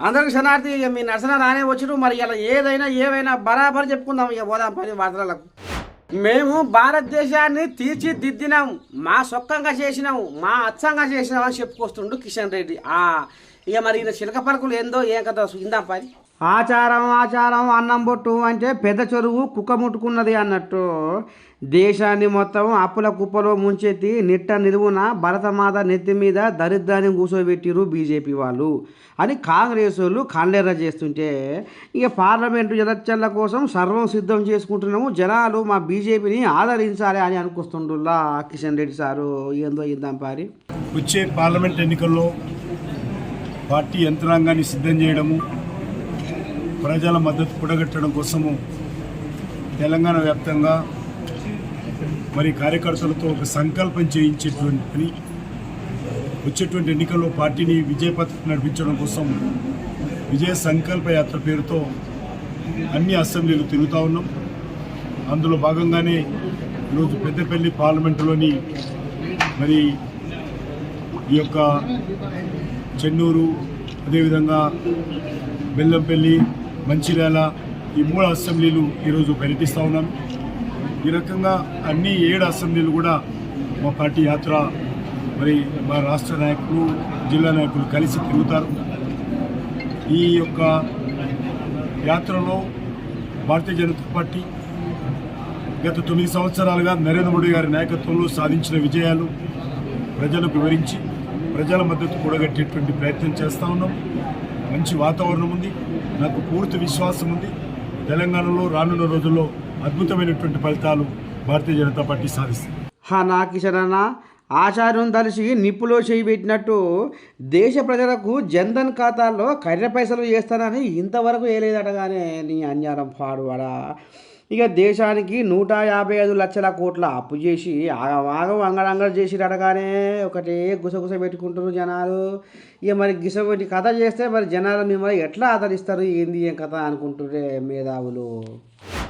అందరికి శనార్థి ఇక మీ నర్సన రానే వచ్చుడు. మరి ఇలా ఏదైనా ఏవైనా బరాబర్ చెప్పుకుందాం. ఇక పోదాం పని వార్తలకు. మేము భారతదేశాన్ని తీర్చిదిద్దినాం, మా సొక్కంగా చేసినాము, మా అచ్చంగా చేసినాం అని చెప్పుకొస్తుండు కిషన్ రెడ్డి. ఇక మరి ఈయన చిలక పలుకులు ఏందో ఏం కదా చూద్దాం పని. ఆచారం ఆచారం అన్నం బొట్టు అంటే పెద్ద చెరువు కుక్క ముట్టుకున్నది అన్నట్టు దేశాన్ని మొత్తం అప్పుల కుప్పలో ముంచెత్తి నిట్ట నిలువున భరతమాత నెత్తి మీద దరిద్రాన్ని కూర్చోబెట్టిరు బీజేపీ వాళ్ళు అని కాంగ్రెస్ వాళ్ళు కండెర్ర చేస్తుంటే ఇక పార్లమెంటు ఎలక్షన్ల కోసం సర్వం సిద్ధం చేసుకుంటున్నాము, జనాలు మా బీజేపీని ఆదరించాలి అని అనుకొస్తుండుల్లా కిషన్ రెడ్డి సారు. ఏందో ఇద్దాం పారి. వచ్చే పార్లమెంట్ ఎన్నికల్లో పార్టీ యంత్రాంగాన్ని సిద్ధం చేయడము, ప్రజల మద్దతు కూడగట్టడం కోసము తెలంగాణ వ్యాప్తంగా మరి కార్యకర్తలతో ఒక సంకల్పం చేయించేటువంటి పని, వచ్చేటువంటి ఎన్నికల్లో పార్టీని విజయపథం నడిపించడం కోసం విజయ సంకల్ప యాత్ర పేరుతో అన్ని అసెంబ్లీలు తిరుగుతూ ఉన్నాం. అందులో భాగంగానే ఈరోజు పెద్దపల్లి పార్లమెంటులోని మరి ఈ యొక్క చెన్నూరు, అదేవిధంగా బెల్లంపల్లి, మంచిర్యాల ఈ 3 అసెంబ్లీలు ఈరోజు పర్యటిస్తూ ఉన్నాం. ఈ రకంగా అన్ని 7 అసెంబ్లీలు కూడా మా పార్టీ యాత్ర మరి మా రాష్ట్ర నాయకులు, జిల్లా నాయకులు కలిసి తిరుగుతారు. ఈ యొక్క యాత్రలో భారతీయ జనతా పార్టీ గత 9 సంవత్సరాలుగా నరేంద్ర మోడీ గారి నాయకత్వంలో సాధించిన విజయాలు ప్రజలకు వివరించి ప్రజల మద్దతు కూడగట్టేటువంటి ప్రయత్నం చేస్తూ ఉన్నాం. మంచి వాతావరణం ఉంది, నాకు పూర్తి విశ్వాసం ఉంది. తెలంగాణలో రానున్న రోజుల్లో అద్భుతమైనటువంటి ఫలితాలు భారతీయ జనతా పార్టీ సాధిస్తుంది. నా కిషన్ అన్న ఆచార్యం తలిసి నిప్పులో చేయి పెట్టినట్టు దేశ ప్రజలకు జన్ధన్ ఖాతాల్లో కర్రె పైసలు వేస్తానని ఇంతవరకు వేయలేదటగానే నీ అన్యారం పాడువాడా. ఇక దేశానికి 155 లక్షల కోట్ల అప్పు చేసి ఆగం అంగడంగలు చేసి అడగానే ఒకటే గుసగుస పెట్టుకుంటారు జనాలు. ఇక మరి గిసపెట్టి కథ చేస్తే మరి జనాలు మిమ్మల్ని ఎట్లా ఆదరిస్తారు, ఏంది ఏం కథ అనుకుంటుంటే మేధావులు.